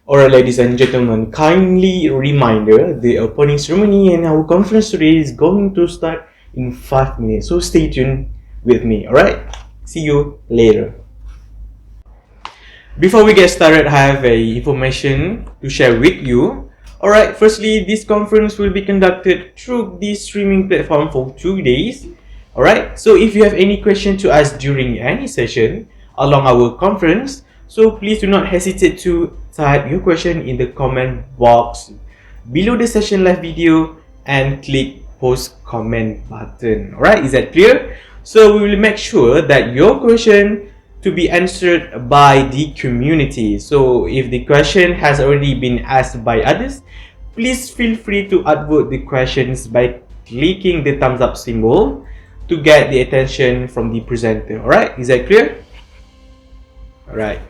Alright, ladies and gentlemen, kindly reminder the opening ceremony and our conference today is going to start in 5 minutes. So stay tuned with me, alright? See you later. Before we get started, I have information to share with you. Alright, firstly, this conference will be conducted through this streaming platform for 2 days. Alright, so if you have any question to ask during any session along our conference, so please do not hesitate to type your question in the comment box below the session live video and click post comment button. Alright, is that clear? So we will make sure that your question to be answered by the community. So if the question has already been asked by others, please feel free to upvote the questions by clicking the thumbs up symbol to get the attention from the presenter. Alright, is that clear? Alright.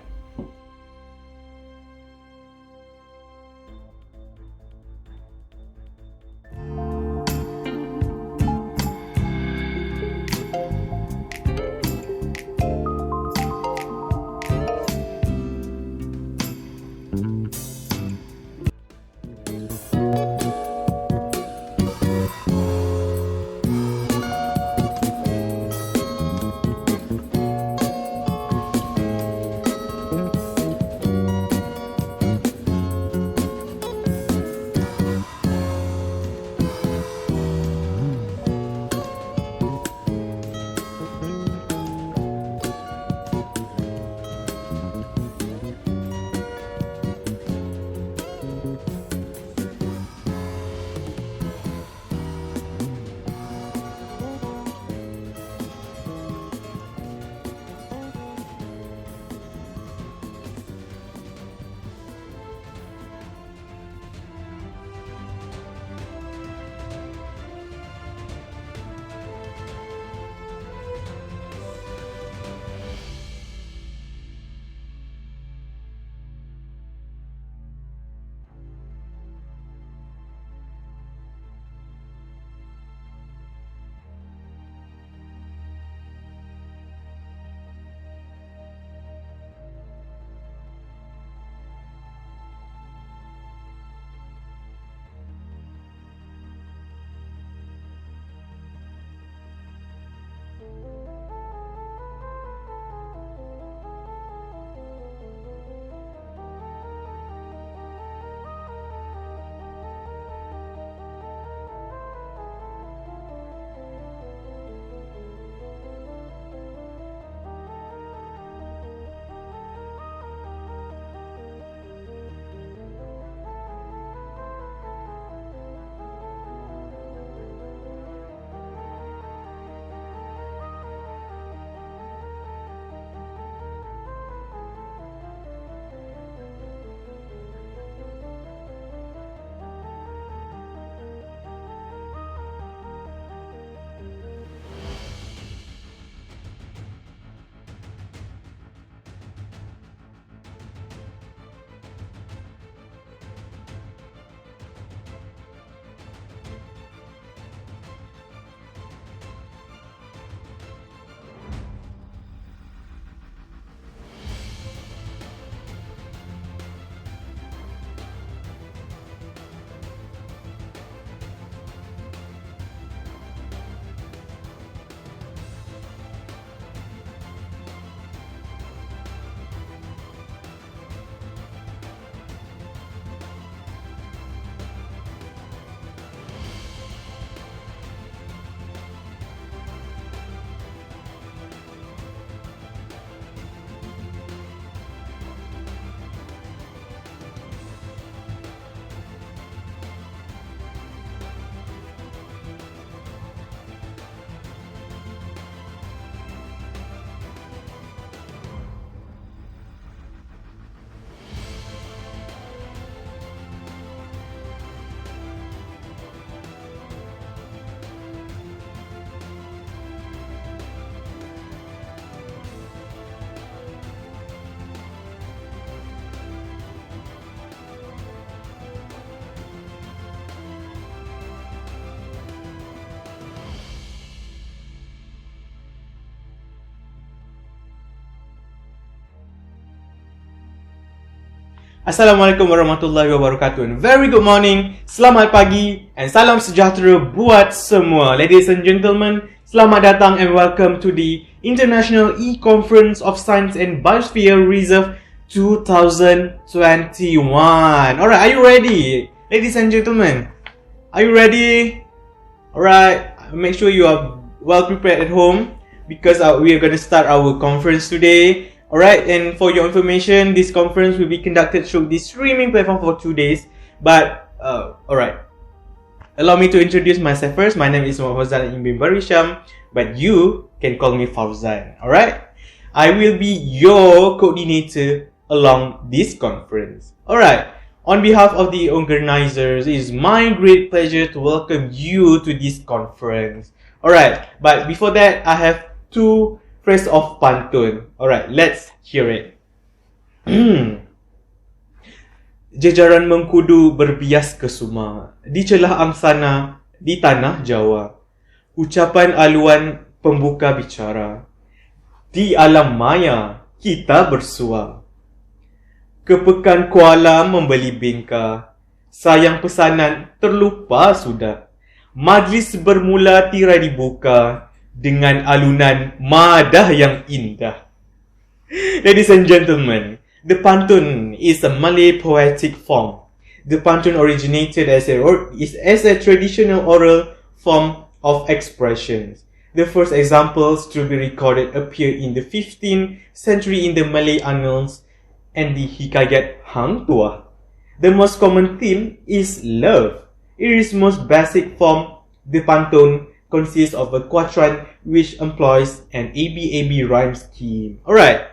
Assalamualaikum warahmatullahi wabarakatuh. And very good morning, selamat pagi, and salam sejahtera buat semua. Ladies and gentlemen, selamat datang and welcome to the International E-Conference of Science and Biosphere Reserve 2021. Alright, are you ready? Ladies and gentlemen, are you ready? Alright, make sure you are well prepared at home because we are going to start our conference today. Alright, and for your information, this conference will be conducted through this streaming platform for 2 days. But, alright. Allow me to introduce myself first. My name is Muhammad Fauzan Ibn Barisham, but you can call me Fauzan. Alright? I will be your coordinator along this conference. Alright. On behalf of the organizers, it is my great pleasure to welcome you to this conference. Alright, but before that, I have two phrase of pantun. Alright, let's hear it. Jejaran mengkudu berbias kesuma, di celah angsana, di tanah Jawa. Ucapan aluan pembuka bicara, di alam maya kita bersua. Kepekan Kuala membeli bingka, sayang pesanan terlupa sudah. Majlis bermula tirai dibuka, dengan alunan madah yang indah. Ladies and gentlemen, the pantun is a Malay poetic form. The pantun originated as a traditional oral form of expressions. The first examples to be recorded appear in the 15th century in the Malay annals and the Hikayat Hang Tuah. The most common theme is love. It is most basic form. The pantun consists of a quatrain which employs an ABAB rhyme scheme. Alright.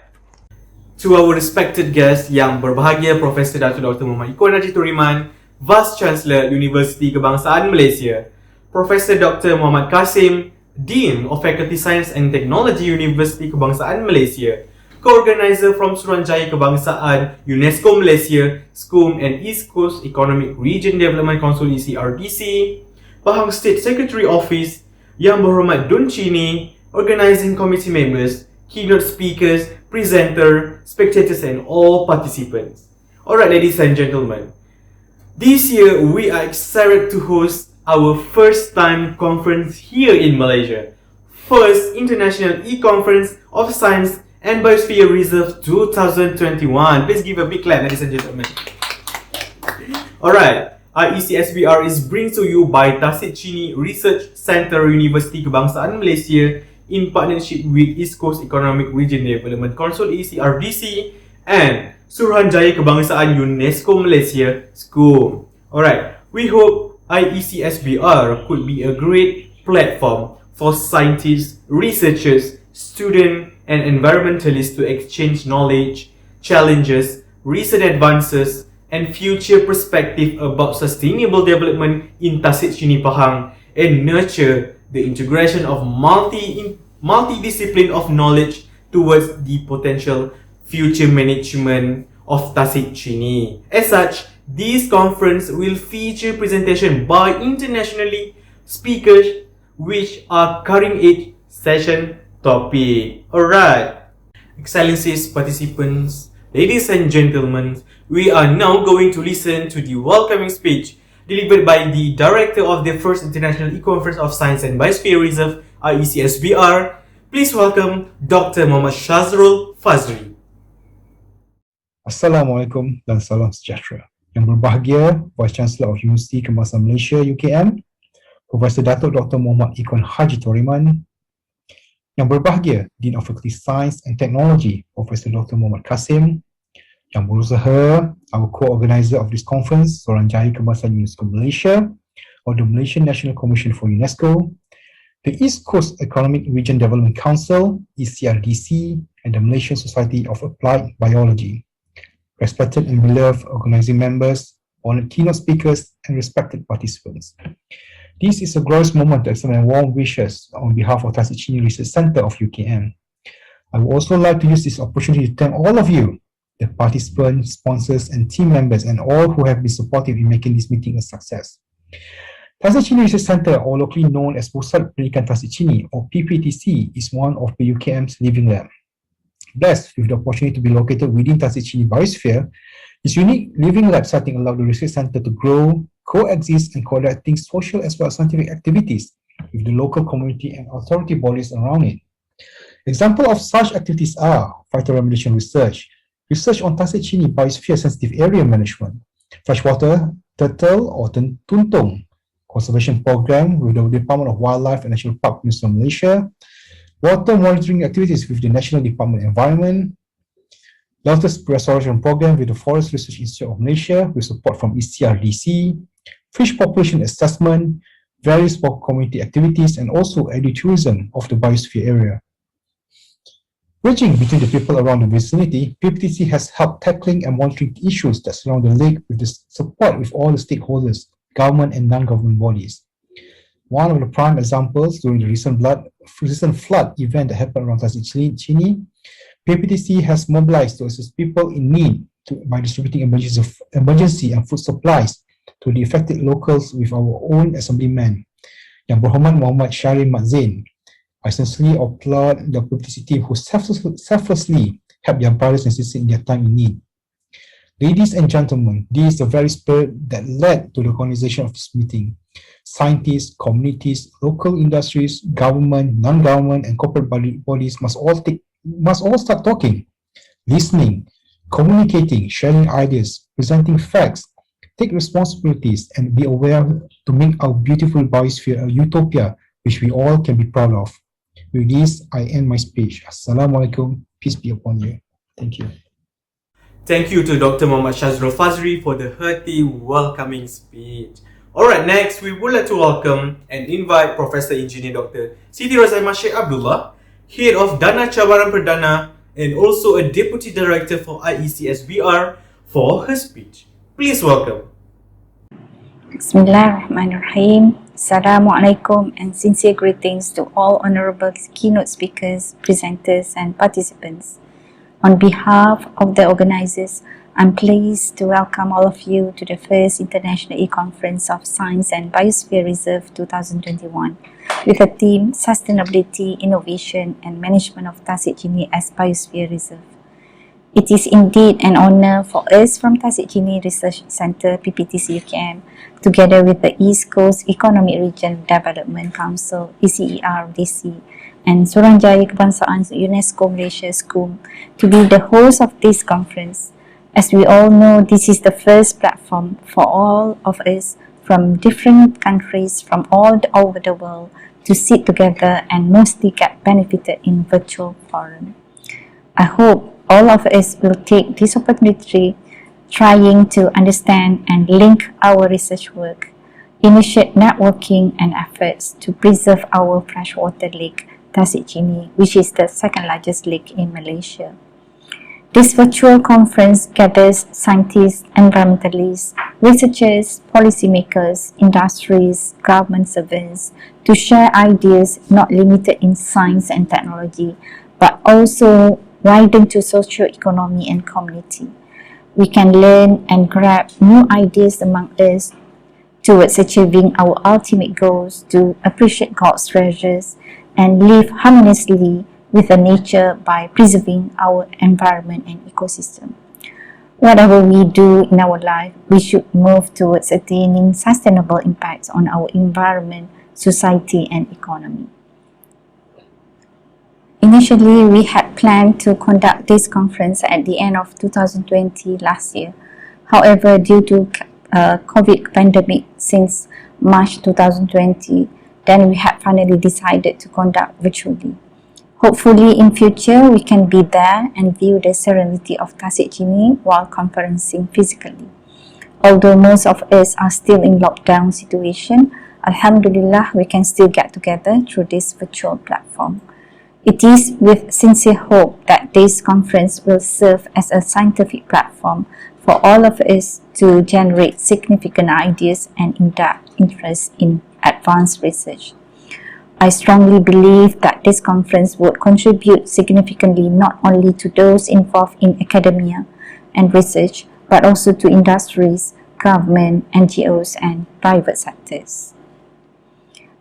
To our respected guest yang berbahagia, Profesor Datuk Dr. Muhammad Ikuan Haji Turiman, Vice Chancellor Universiti Kebangsaan Malaysia, Profesor Dr. Muhammad Kasim, Dean of Faculty Science and Technology Universiti Kebangsaan Malaysia, Co-Organizer from Suruhanjaya Kebangsaan, UNESCO Malaysia, SCOM and East Coast Economic Region Development Council ECRDC, Pahang State Secretary Office, Yang Berhormat Dun Chini, organizing committee members, keynote speakers, presenter, spectators and all participants. Alright, ladies and gentlemen, this year we are excited to host our first time conference here in Malaysia. First International E-Conference of Science and Biosphere Reserve 2021. Please give a big clap, ladies and gentlemen. Alright. IECSBR is brought to you by Tasik Chini Research Centre, Universiti Kebangsaan Malaysia, in partnership with East Coast Economic Region Development Council ECRDC and Suruhanjaya Kebangsaan UNESCO Malaysia, SCOM. Alright, we hope IECSBR could be a great platform for scientists, researchers, students and environmentalists to exchange knowledge, challenges, recent advances and future perspective about sustainable development in Tasik Chini Pahang and nurture the integration of multidiscipline of knowledge towards the potential future management of Tasik Chini. As such, this conference will feature presentation by internationally speakers which are cutting edge session topic. Alright, Excellencies, participants, ladies and gentlemen, we are now going to listen to the welcoming speech delivered by the Director of the First International E-Conference of Science and Biosphere Reserve, IECSBR. Please welcome Dr. Muhammad Shazrul Fazri. Assalamualaikum dan salam sejahtera. Yang berbahagia, Vice Chancellor of Universiti Kebangsaan Malaysia UKM, Profesor Datuk Dr. Muhammad Ikuan Haji Turiman. Yang berbahagia, Dean of Faculty Science and Technology, Profesor Dr. Muhammad Kasim. Yang berusaha, our co-organizer of this conference, Suruhanjaya Kebangsaan UNESCO Malaysia, or the Malaysian National Commission for UNESCO, the East Coast Economic Region Development Council, ECRDC, and the Malaysian Society of Applied Biology. Respected and beloved organizing members, honored keynote speakers, and respected participants. This is a glorious moment to extend warm wishes on behalf of Tasik Chini Research Centre of UKM. I would also like to use this opportunity to thank all of you, the participants, sponsors, and team members, and all who have been supportive in making this meeting a success. Tasik Chini Research Centre, or locally known as Pusat Pendidikan Tasik Chini, or PPTC, is one of the UKM's living lab. Blessed with the opportunity to be located within Tasik Chini Biosphere, This unique living lab setting allowed the research center to grow, coexist, and conducting social as well as scientific activities with the local community and authority bodies around it. Examples of such activities are phytoremediation research, research on Tasik Chini biosphere sensitive area management, freshwater turtle or tuntung conservation program with the Department of Wildlife and National Park Ministry of Malaysia, water monitoring activities with the National Department of Environment, Lotus Restoration Program with the Forest Research Institute of Malaysia with support from ECRDC, fish population assessment, various community activities, and also edutourism of the biosphere area. Bridging between the people around the vicinity, PPTC has helped tackling and monitoring issues that surround the lake with the support with all the stakeholders, government and non-government bodies. One of the prime examples during the recent flood event that happened around Tasik Chini, PPTC has mobilized to assist people in need by distributing emergency and food supplies to the affected locals with our own assemblyman, Yang Berhormat Muhammad Syahrir Mat Zain. I sincerely applaud the PPTC team who selflessly help their brothers and sisters in their time in need. Ladies and gentlemen, this is the very spirit that led to the organization of this meeting. Scientists, communities, local industries, government, non-government, and corporate bodies must all start talking, listening, communicating, sharing ideas, presenting facts, take responsibilities, and be aware to make our beautiful biosphere a utopia which we all can be proud of. With this, I end my speech. Assalamualaikum. Peace be upon you. Thank you. Thank you to Dr. Muhammad Shazrul Fazri for the hearty welcoming speech. Alright, next we would like to welcome and invite Professor Engineer Dr. Siti Razaimah Sheikh Abdullah, Head of Dana Cabaran Perdana and also a Deputy Director for IECSBR for her speech. Please welcome. Bismillahirrahmanirrahim. Assalamualaikum and sincere greetings to all honorable keynote speakers, presenters and participants. On behalf of the organizers, I'm pleased to welcome all of you to the first International E-Conference of Science and Biosphere Reserve 2021 with the theme Sustainability, Innovation and Management of Tasik Chini as Biosphere Reserve. It is indeed an honor for us from Tasik Chini Research Centre PPTC UKM, together with the East Coast Economic Region Development Council ECERDC and Suruhanjaya Kebangsaan UNESCO Malaysia SCUM, to be the host of this conference. As we all know, this is the first platform for all of us from different countries from all over the world to sit together and mostly get benefited in virtual forum. I hope all of us will take this opportunity trying to understand and link our research work, initiate networking and efforts to preserve our freshwater lake, Tasik Chini, which is the second largest lake in Malaysia. This virtual conference gathers scientists, environmentalists, researchers, policymakers, industries, government servants to share ideas not limited in science and technology, but also widen to socio-economy and community. We can learn and grab new ideas among us towards achieving our ultimate goals to appreciate God's treasures and live harmoniously with the nature by preserving our environment and ecosystem. Whatever we do in our life, we should move towards attaining sustainable impacts on our environment, society and economy. Initially, we had planned to conduct this conference at the end of 2020 last year. However, due to COVID pandemic since March 2020, then we had finally decided to conduct virtually. Hopefully, in future, we can be there and view the serenity of Tasik Chini while conferencing physically. Although most of us are still in lockdown situation, Alhamdulillah, we can still get together through this virtual platform. It is with sincere hope that this conference will serve as a scientific platform for all of us to generate significant ideas and in-depth interest in advanced research. I strongly believe that this conference would contribute significantly not only to those involved in academia and research, but also to industries, government, NGOs, and private sectors.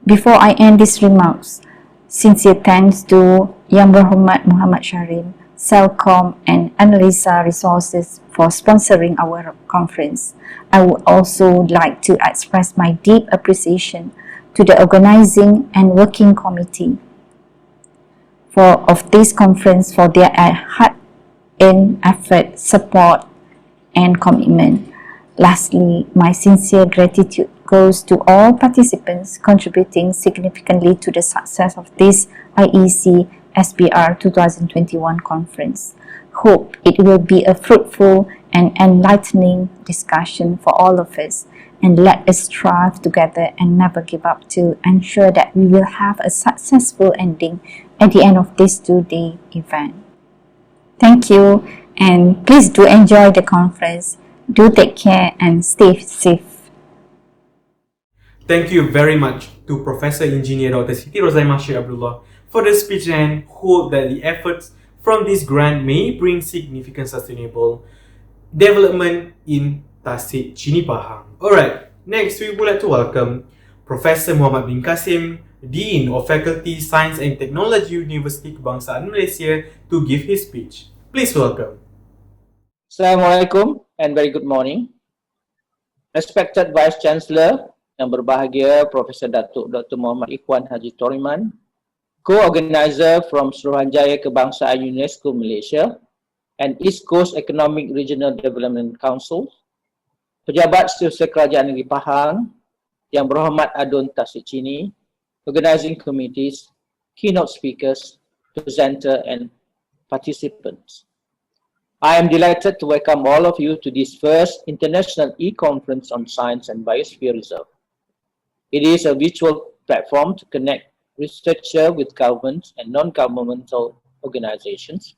Before I end these remarks, sincere thanks to Yang Berhormat Muhammad Syahrir Cellcom, and Analisa Resources for sponsoring our conference. I would also like to express my deep appreciation to the organizing and working committee of this conference for their hard-earned effort, support, and commitment. Lastly, my sincere gratitude goes to all participants contributing significantly to the success of this IEC SPR 2021 conference. Hope it will be a fruitful and enlightening discussion for all of us, and let us strive together and never give up to ensure that we will have a successful ending at the end of this two-day event. Thank you, and please do enjoy the conference. Do take care and stay safe. Thank you very much to Professor Engineer Dr. Siti Rozaimah Sheikh Abdullah for the speech, and hope that the efforts from this grant may bring significant sustainable development in Tasik Chini Pahang. Alright, next we would like to welcome Professor Muhammad bin Kasim, Dean of Faculty Science and Technology, Universiti Kebangsaan Malaysia, to give his speech. Please welcome. Assalamualaikum and very good morning. Respected Vice Chancellor yang berbahagia Profesor Datuk Dr. Muhammad Ikhwan Haji Toriman, co-organizer from Suruhanjaya Kebangsaan UNESCO Malaysia and East Coast Economic Regional Development Council, pejabat Setiausaha Kerajaan Negeri Pahang, Yang Berhormat Adun Tasik Chini, organizing committees, keynote speakers, presenter and participants. I am delighted to welcome all of you to this first International E-Conference on Science and Biosphere Reserve. It is a virtual platform to connect researchers with governments and non-governmental organizations,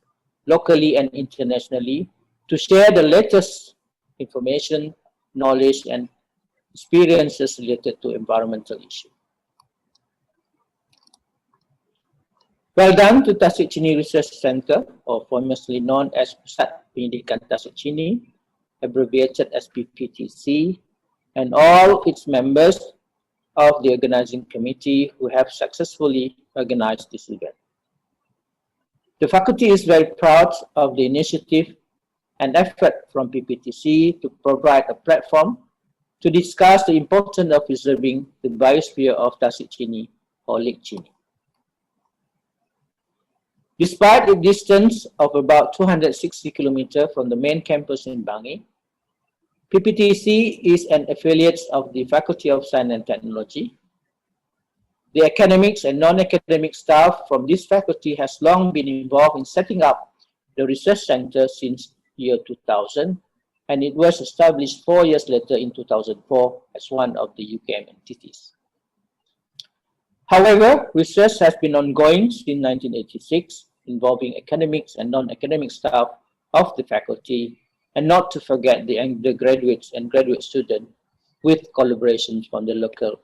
locally and internationally, to share the latest information, knowledge, and experiences related to environmental issues. Well done to Tasik Chini Research Center, or famously known as Pusat Pendidikan Tasik Chini, abbreviated as PPTC, and all its members of the organizing committee who have successfully organized this event. The faculty is very proud of the initiative and effort from PPTC to provide a platform to discuss the importance of preserving the biosphere of Tasik Chini or Lake Chini. Despite a distance of about 260 kilometers from the main campus in Bangi, PPTC is an affiliate of the Faculty of Science and Technology. The academics and non-academic staff from this faculty has long been involved in setting up the research center since year 2000, and it was established 4 years later in 2004 as one of the UKM entities. However, research has been ongoing since 1986, involving academics and non-academic staff of the faculty, and not to forget the undergraduates and graduate students with collaborations from the local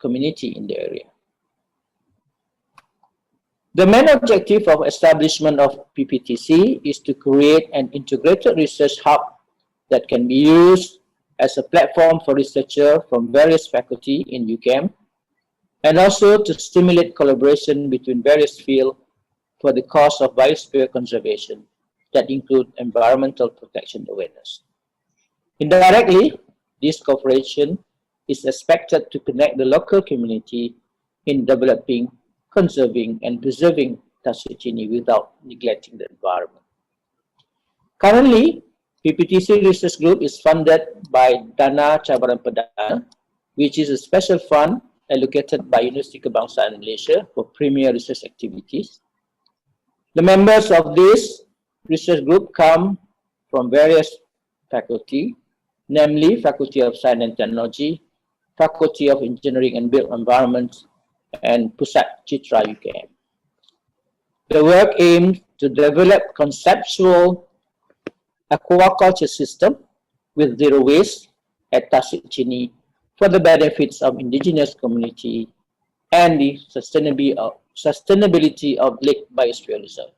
community in the area. The main objective of establishment of PPTC is to create an integrated research hub that can be used as a platform for researchers from various faculty in UKM, and also to stimulate collaboration between various fields for the cause of biosphere conservation that include environmental protection awareness. Indirectly, this cooperation is expected to connect the local community in developing, conserving, and preserving Tasik Chini without neglecting the environment. Currently, PPTC Research Group is funded by Dana Cabaran Perdana, which is a special fund allocated by Universiti Kebangsaan Malaysia for premier research activities. The members of this research group come from various faculty, namely Faculty of Science and Technology, Faculty of Engineering and Built Environments, and Pusat Citra UKM. The work aims to develop conceptual aquaculture system with zero waste at Tasik Chini for the benefits of indigenous community and the sustainability of Lake Biosphere Reserve.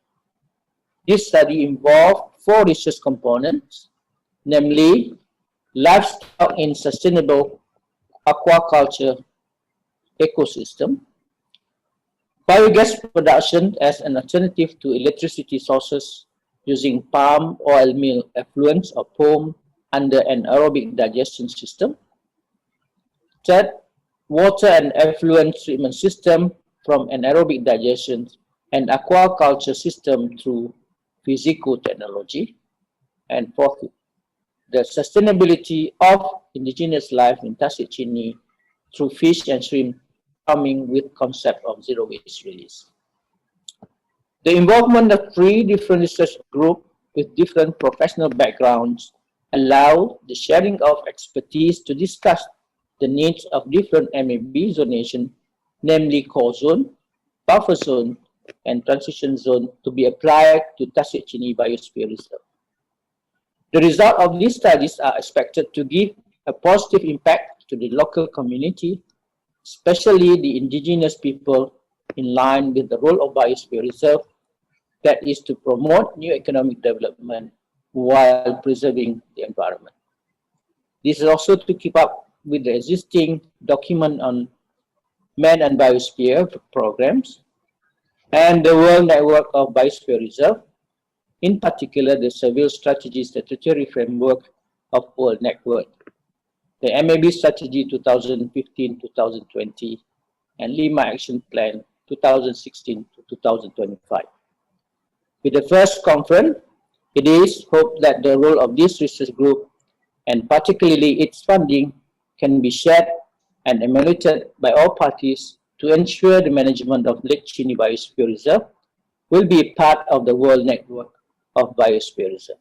This study involved 4 research components, namely livestock in sustainable aquaculture ecosystem, Biogas production as an alternative to electricity sources using palm oil mill effluents or POM under an aerobic digestion system. Third, water and effluent treatment system from anaerobic digestion and aquaculture system through physico-technology. And fourth, the sustainability of indigenous life in Tasik Chini through fish and shrimp farming with concept of zero waste release. The involvement of 3 different research groups with different professional backgrounds allow the sharing of expertise to discuss the needs of different MAB zonation, namely core zone, buffer zone, and transition zone to be applied to Tasik Chini Biosphere Reserve. The result of these studies are expected to give a positive impact to the local community, especially the indigenous people, in line with the role of Biosphere Reserve, that is to promote new economic development while preserving the environment. This is also to keep up with the existing document on Man and Biosphere programs and the World Network of Biosphere Reserve, in particular the Seville Strategy Statutory Framework of World Network, the MAB Strategy 2015-2020, and Lima Action Plan 2016 to 2025. With the first conference, it is hoped that the role of this research group, and particularly its funding, can be shared and emulated by all parties to ensure the management of Lake Chini Biosphere Reserve will be part of the World Network of Biosphere Reserve.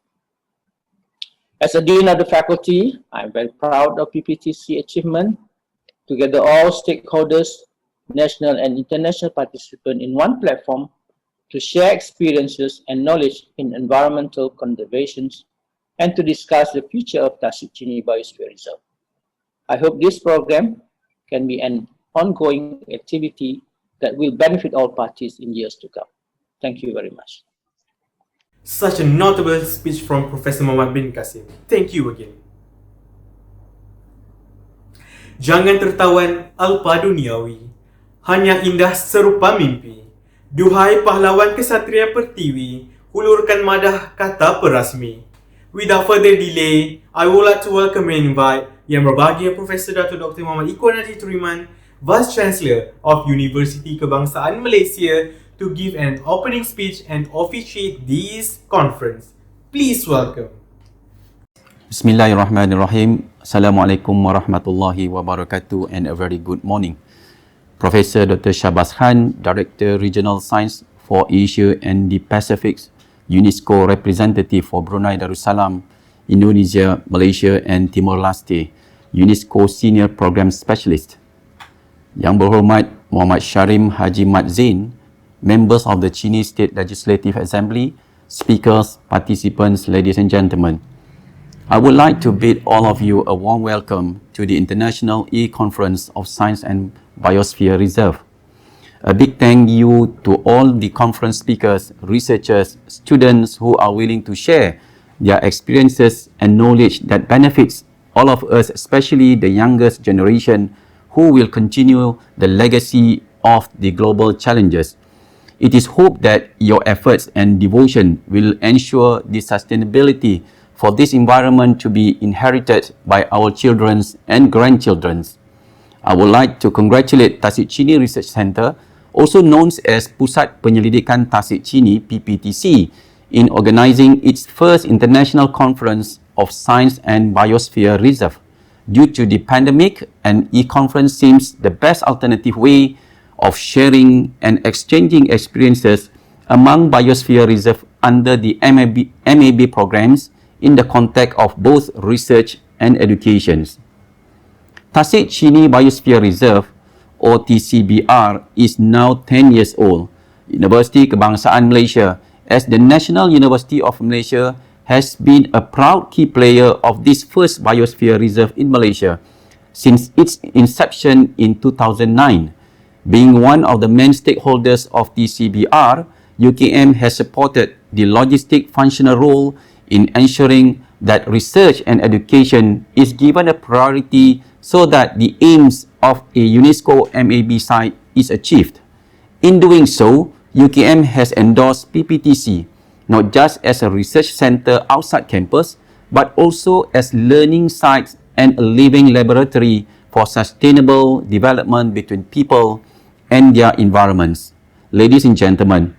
As a Dean of the Faculty, I am very proud of PPTC achievement to gather all stakeholders, national and international participants in one platform to share experiences and knowledge in environmental conservation and to discuss the future of Tasik Chini Biosphere Reserve. I hope this program can be an ongoing activity that will benefit all parties in years to come. Thank you very much. Such a notable speech from Professor Muhammad bin Qasim. Thank you again. Jangan tertawan alpa duniawi, hanya indah serupa mimpi. Duhai pahlawan kesatria pertiwi, hulurkan madah kata perasmi. Without further delay, I would like to welcome and invite Yang Berbahagia Profesor Dato' Dr. Muhammad Ikuan Haji Turiman, Vice Chancellor of Universiti Kebangsaan Malaysia, to give an opening speech and officiate this conference. Please welcome. Bismillahirrahmanirrahim. Assalamualaikum warahmatullahi wabarakatuh and a very good morning. Professor Dr. Shahbaz Khan, Director Regional Science for Asia and the Pacific, UNESCO Representative for Brunei Darussalam, Indonesia, Malaysia and Timor-Leste, UNESCO Senior Program Specialist. Yang Berhormat Muhammad Sharim Haji Mat Zain, members of the Chinese State Legislative Assembly, speakers, participants, ladies and gentlemen. I would like to bid all of you a warm welcome to the International E-Conference of Science and Biosphere Reserve. A big thank you to all the conference speakers, researchers, students who are willing to share their experiences and knowledge that benefits all of us, especially the youngest generation who will continue the legacy of the global challenges. It is hoped that your efforts and devotion will ensure the sustainability for this environment to be inherited by our children and grandchildren. I would like to congratulate Tasik Chini Research Centre, also known as Pusat Penyelidikan Tasik Chini (PPTC), in organizing its first international conference of Science and Biosphere Reserve. Due to the pandemic, an e-conference seems the best alternative way of sharing and exchanging experiences among Biosphere Reserve under the MAB programs in the context of both research and education. Tasik Chini Biosphere Reserve, or TCBR, is now 10 years old. Universiti Kebangsaan Malaysia, as the National University of Malaysia, has been a proud key player of this first Biosphere Reserve in Malaysia since its inception in 2009. Being one of the main stakeholders of TCBR, UKM has supported the logistic functional role in ensuring that research and education is given a priority so that the aims of a UNESCO MAB site is achieved. In doing so, UKM has endorsed PPTC not just as a research center outside campus, but also as learning sites and a living laboratory for sustainable development between people and their environments. Ladies and gentlemen,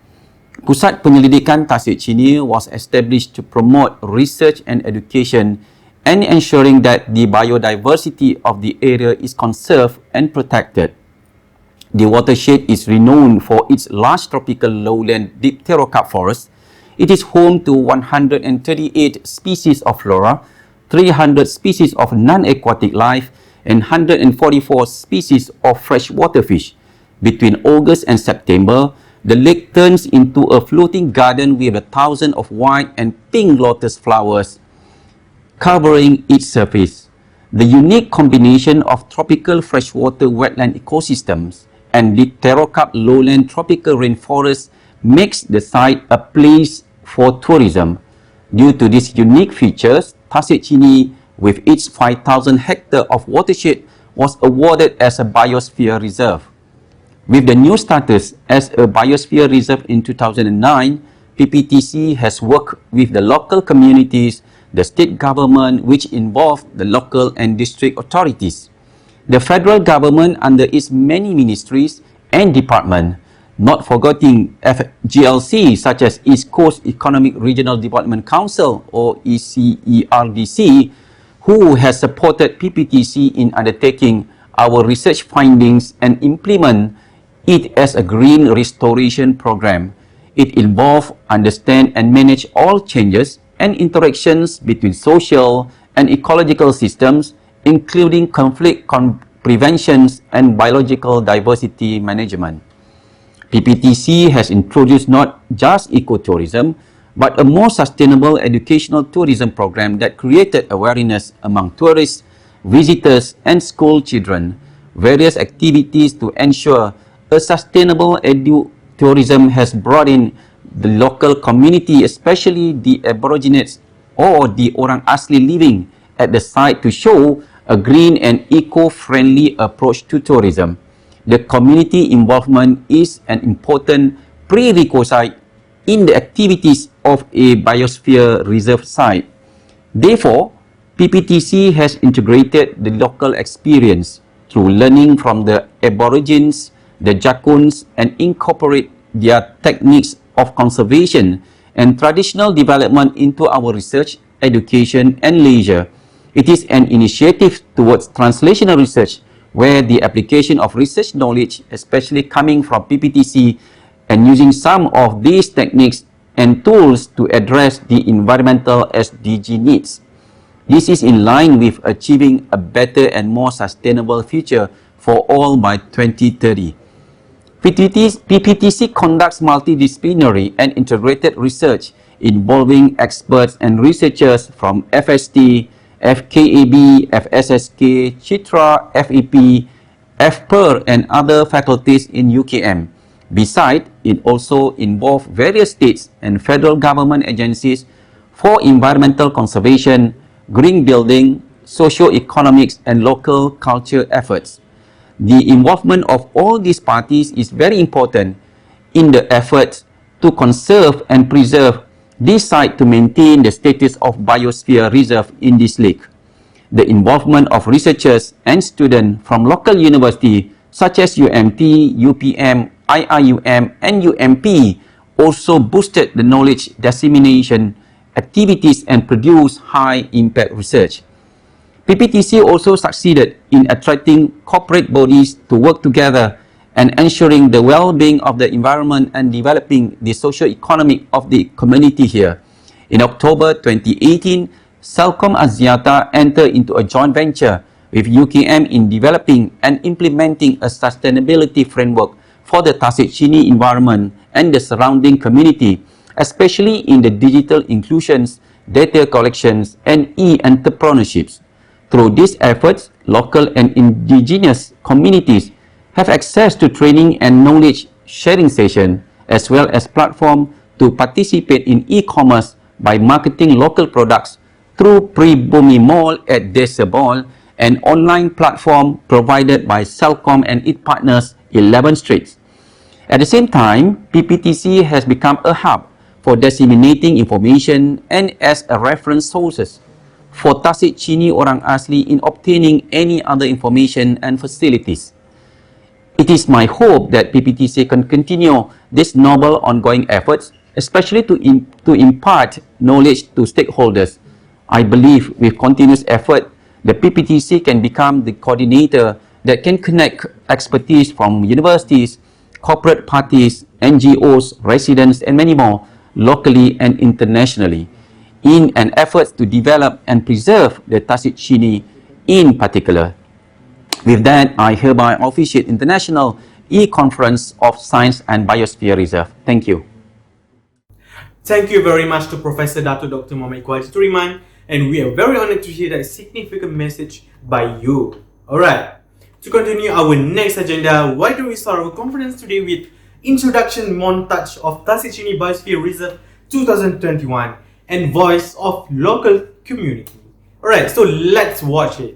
Pusat Penyelidikan Tasik Chini was established to promote research and education and ensuring that the biodiversity of the area is conserved and protected. The watershed is renowned for its large tropical lowland dipterocarp forest. It is home to 138 species of flora, 300 species of non-aquatic life, and 144 species of freshwater fish. Between August and September, the lake turns into a floating garden with 1,000 of white and pink lotus flowers covering its surface. The unique combination of tropical freshwater wetland ecosystems and dipterocarp lowland tropical rainforest makes the site a place for tourism. Due to these unique features, Tasik Chini, with its 5,000 hectares of watershed, was awarded as a biosphere reserve. With the new status as a biosphere reserve in 2009, PPTC has worked with the local communities, the state government, which involved the local and district authorities, the federal government under its many ministries and departments, not forgetting FGLC such as East Coast Economic Regional Development Council or ECERDC, who has supported PPTC in undertaking our research findings and implement it as a green restoration program. It involves understand and manage all changes and interactions between social and ecological systems, including conflict preventions and biological diversity management. PPTC has introduced not just ecotourism, but a more sustainable educational tourism program that created awareness among tourists, visitors, and school children. Various activities to ensure a sustainable edu-tourism has brought in the local community, especially the Aborigines or the orang asli living at the site, to show a green and eco-friendly approach to tourism. The community involvement is an important prerequisite in the activities of a biosphere reserve site. Therefore, PPTC has integrated the local experience through learning from the Aborigines, the Jakuns, and incorporate their techniques of conservation and traditional development into our research, education, and leisure. It is an initiative towards translational research where the application of research knowledge, especially coming from PPTC, and using some of these techniques and tools to address the environmental SDG needs. This is in line with achieving a better and more sustainable future for all by 2030. PPTC conducts multidisciplinary and integrated research involving experts and researchers from FST, FKAB, FSSK, Chitra, FEP, FPER, and other faculties in UKM. Besides, it also involves various states and federal government agencies for environmental conservation, green building, socio-economics, and local culture efforts. The involvement of all these parties is very important in the effort to conserve and preserve this site to maintain the status of biosphere reserve in this lake. The involvement of researchers and students from local universities such as UMT, UPM, IIUM, and UMP also boosted the knowledge dissemination activities and produced high-impact research. PPTC also succeeded in attracting corporate bodies to work together and ensuring the well-being of the environment and developing the socio-economic of the community here. In October 2018, Celcom Axiata entered into a joint venture with UKM in developing and implementing a sustainability framework for the Tasik Chini environment and the surrounding community, especially in the digital inclusions, data collections, and e-entrepreneurships. Through these efforts, local and indigenous communities have access to training and knowledge sharing sessions, as well as platform to participate in e-commerce by marketing local products through Pribumi Mall at Desa Ball, an online platform provided by Celcom and its partners 11 Streets. At the same time, PPTC has become a hub for disseminating information and as a reference sources for Tasik Chini orang asli in obtaining any other information and facilities. It is my hope that PPTC can continue this noble ongoing efforts, especially to impart knowledge to stakeholders. I believe with continuous effort, the PPTC can become the coordinator that can connect expertise from universities, corporate parties, NGOs, residents, and many more, locally and internationally, in an effort to develop and preserve the Tasik Chini in particular. With that, I hereby officiate International E-Conference of Science and Biosphere Reserve. Thank you. Thank you very much to Professor Dr. Muhammad Iqbal Turiman, and we are very honored to hear that significant message by you. Alright, to continue our next agenda, why don't we start our conference today with introduction montage of Tasik Chini Biosphere Reserve 2021 and voice of local community. Alright, so let's watch it.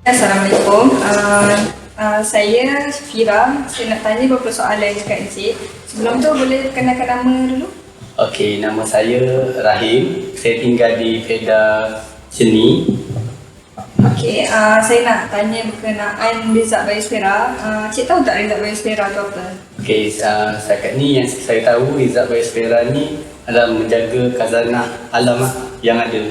Assalamualaikum. Saya Fira. Saya nak tanya beberapa soalan dekat Encik. Sebelum tu boleh kenalkan nama dulu? Okey, nama saya Rahim. Saya tinggal di Kedah Seni. Okey, saya nak tanya berkenaan Rizab Biosfera. Cik tahu tak Rizab Biosfera tu apa? Okey, setakat ni yang saya tahu Rizab Biosfera ni adalah menjaga khazanah alam yang ada.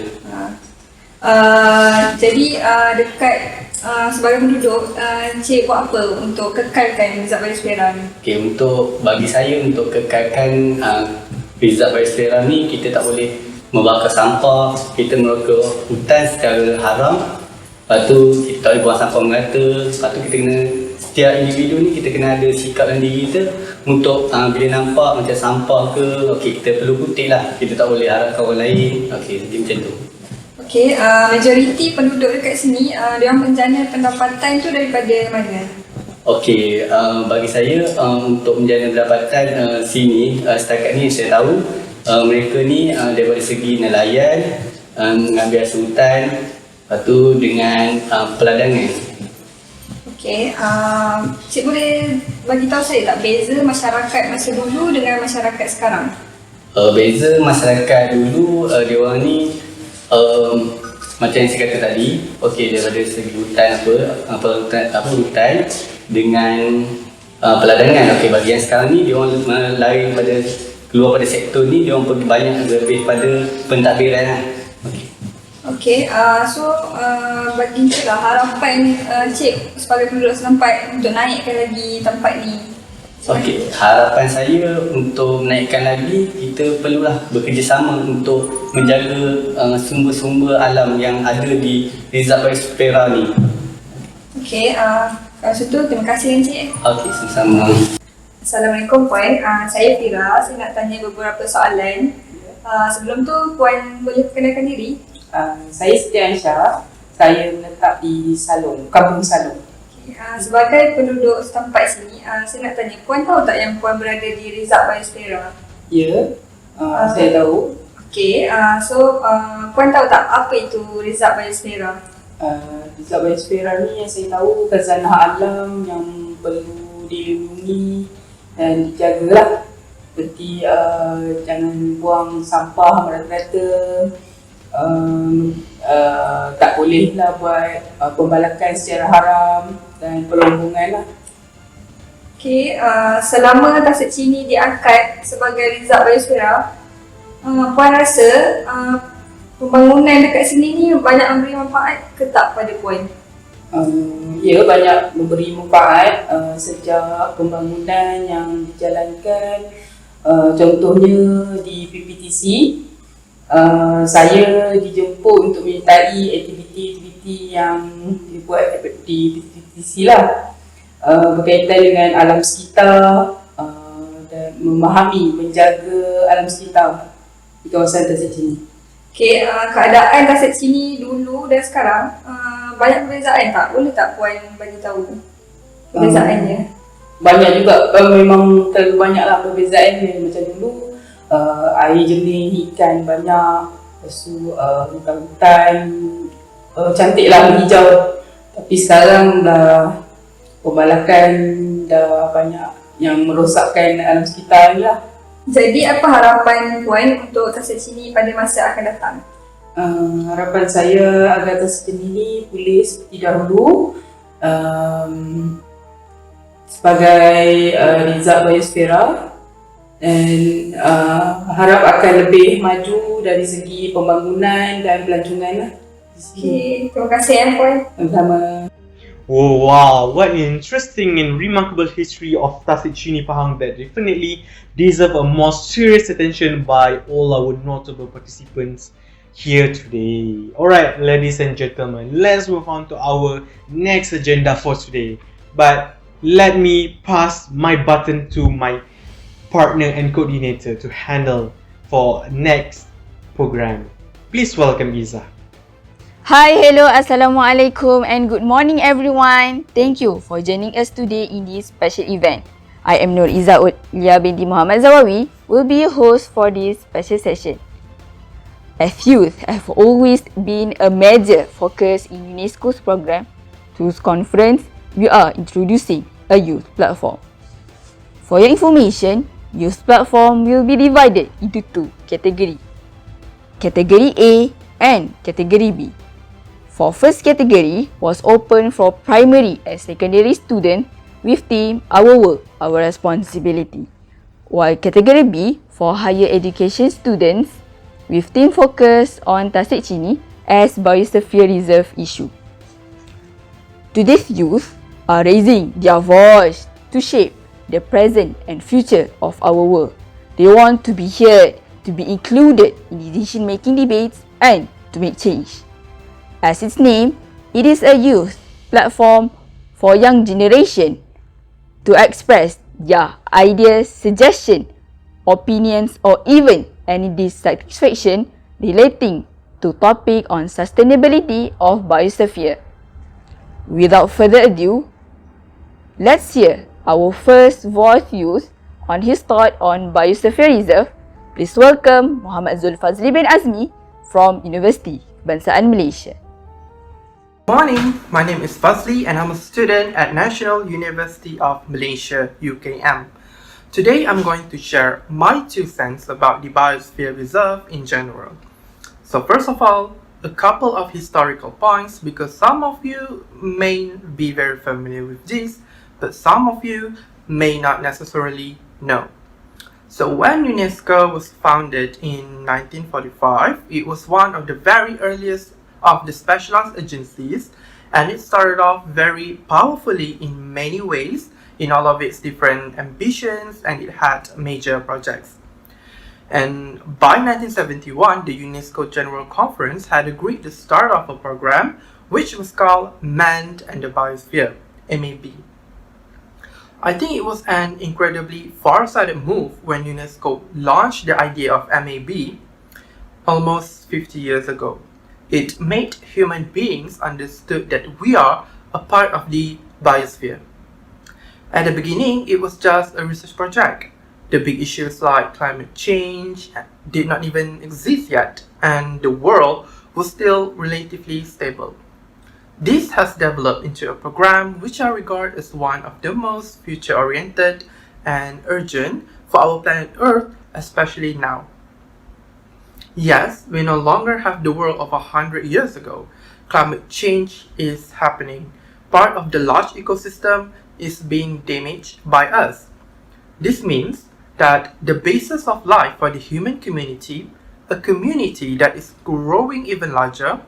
Jadi dekat sebagai penduduk, Cik buat apa untuk kekalkan Rizab Biosfera ni? Okey, bagi saya untuk kekalkan Rizab Biosfera ni, kita tak boleh membakar sampah, kita merokok hutan secara haram. Lepas tu kita tak boleh buang sampah merata. Lepas tu kita kena, setiap individu ni kita kena ada sikap dalam diri kita untuk bila nampak macam sampah ke, okey kita perlu kutip lah. Kita tak boleh harapkan orang lain. Okey, jadi macam tu. Okey, majoriti penduduk dekat sini, diorang menjana pendapatan tu daripada mana? Okey, bagi saya untuk menjana pendapatan sini, setakat ni saya tahu mereka ni daripada segi nelayan, mengambil hasil hutan, lepas tu dengan peladangan. Okey, Cik boleh bagi tahu saya tak beza masyarakat masa dulu dengan masyarakat sekarang? Beza masyarakat dulu, dia orang ni macam yang saya kata tadi, okey daripada segi hutan hutan dengan peladangan. Okey, bagi yang sekarang ni dia orang lari pada keluar pada sektor ni, dia orang pergi banyak lebih pada pentadbiran lah. Okey, bagi Cik lah harapan Cik sebagai penduduk setempat untuk naikkan lagi tempat ni. Okey, harapan saya untuk menaikkan lagi, kita perlulah bekerjasama untuk menjaga sumber-sumber alam yang ada di Rizab Biosfera ni. Okey, kalau situ terima kasih Encik. Okey, sama-sama. Assalamualaikum Puan, saya Fira. Saya nak tanya beberapa soalan. Sebelum tu Puan boleh perkenalkan diri? Saya Siti Aisyah. Saya menetap di Salong, Kampung Salong. Sebagai penduduk setempat sini, saya nak tanya, Puan tahu tak yang Puan berada di Rizab Biosfera? Ya, saya tahu. Okey, Puan tahu tak apa itu Rizab Biosfera? Rizab Biosfera ni yang saya tahu khazanah alam yang perlu dilindungi dan dijagalah. Seperti jangan buang sampah merata-rata, tak bolehlah buat pembalakan secara haram dan perlombongan lah. Okey, selama Tasik Chini diangkat sebagai Rizab Biosfera, Puan rasa pembangunan dekat sini ni banyak memberi manfaat ke tak pada Puan? Ya, banyak memberi manfaat sejak pembangunan yang dijalankan. Contohnya di PPTC, saya dijemput untuk menyertai aktiviti-aktiviti yang dibuat di PPTC lah, berkaitan dengan alam sekitar dan memahami, menjaga alam sekitar di kawasan Tasik Chini. Okey, keadaan Tasik Chini dulu dan sekarang banyak perbezaan tak? Boleh tak Puan bagi tahu perbezaannya? Banyak juga, memang terlalu banyaklah perbezaannya. Macam dulu air jernih, ikan banyak, lepas tu hutan-hutan cantiklah, hijau. Tapi sekarang dah pembalakan, dah banyak yang merosakkan alam sekitar ni lah. Jadi apa harapan Puan untuk Tasik Chini pada masa akan datang? Harapan saya agar Tasik Chini ni pulih seperti dahulu, sebagai Rizab Biosfera, dan harap akan lebih maju dari segi pembangunan dan pelancongan lah. Okay, terima kasih Puan. Sama-sama. Oh wow, what an interesting and remarkable history of Tasik Chini Pahang that definitely deserve a more serious attention by all our notable participants here today. Alright, ladies and gentlemen, let's move on to our next agenda for today. But let me pass my button to my partner and coordinator to handle for next program. Please welcome Iza. Hi, hello, assalamualaikum and good morning everyone. Thank you for joining us today in this special event. I am Nur Iza Ulia binti Muhammad Zawawi, will be your host for this special session. As youth have always been a major focus in UNESCO's program today's conference, we are introducing a youth platform. For your information, youth platform will be divided into two categories. Category A and Category B. For first category was open for primary and secondary students with theme Our Work, Our Responsibility. While Category B for higher education students with theme focus on Tasik Chini as Biosphere Reserve issue. Today's youth are raising their voice to shape the present and future of our world. They want to be heard, to be included in decision-making debates and to make change. As its name, it is a youth platform for young generation to express their ideas, suggestions, opinions or even any dissatisfaction relating to topic on sustainability of biosphere. Without further ado, let's hear our first voice youth on his thought on Biosphere Reserve. Please welcome Muhammad Zulfazli bin Azmi from Universiti Kebangsaan Malaysia. Morning, my name is Fazli and I'm a student at National University of Malaysia, UKM. Today I'm going to share my 2 cents about the Biosphere Reserve in general. So first of all, a couple of historical points because some of you may be very familiar with this, but some of you may not necessarily know. So when UNESCO was founded in 1945, it was one of the very earliest of the specialized agencies, and it started off very powerfully in many ways in all of its different ambitions, and it had major projects. And by 1971, the UNESCO General Conference had agreed to start off a program which was called Man and the Biosphere, MAB. I think it was an incredibly far-sighted move when UNESCO launched the idea of MAB almost 50 years ago. It made human beings understood that we are a part of the biosphere. At the beginning, it was just a research project. The big issues like climate change did not even exist yet, and the world was still relatively stable. This has developed into a program which I regard as one of the most future-oriented and urgent for our planet Earth, especially now. Yes, we no longer have the world of 100 years ago. Climate change is happening. Part of the large ecosystem is being damaged by us. This means that the basis of life for the human community, a community that is growing even larger,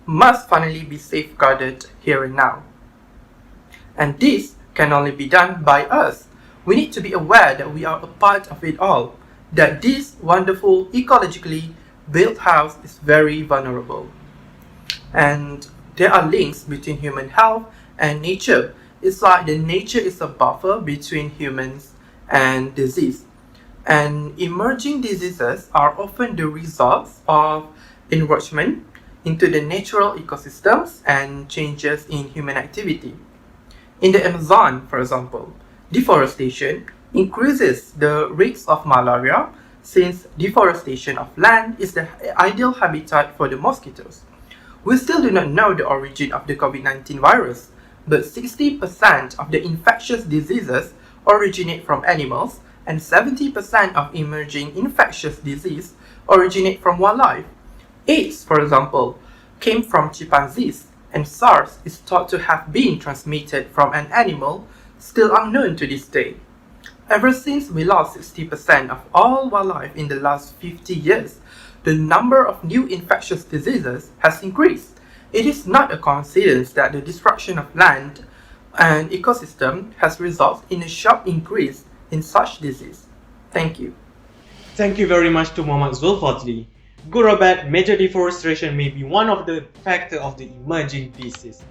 must finally be safeguarded here and now. And this can only be done by us. We need to be aware that we are a part of it all, that this wonderful ecologically built house is very vulnerable. And there are links between human health and nature. It's like the nature is a buffer between humans and disease. And emerging diseases are often the results of encroachment into the natural ecosystems and changes in human activity. In the Amazon, for example, deforestation increases the rates of malaria since deforestation of land is the ideal habitat for the mosquitoes. We still do not know the origin of the COVID-19 virus, but 60% of the infectious diseases originate from animals and 70% of emerging infectious disease originate from wildlife. AIDS, for example, came from chimpanzees, and SARS is thought to have been transmitted from an animal still unknown to this day. Ever since we lost 60% of all wildlife in the last 50 years, the number of new infectious diseases has increased. It is not a coincidence that the destruction of land and ecosystem has resulted in a sharp increase in such disease. Thank you. Thank you very much to Muhammad Zulfazli. Good or bad, major deforestation may be one of the factors of the emerging disease.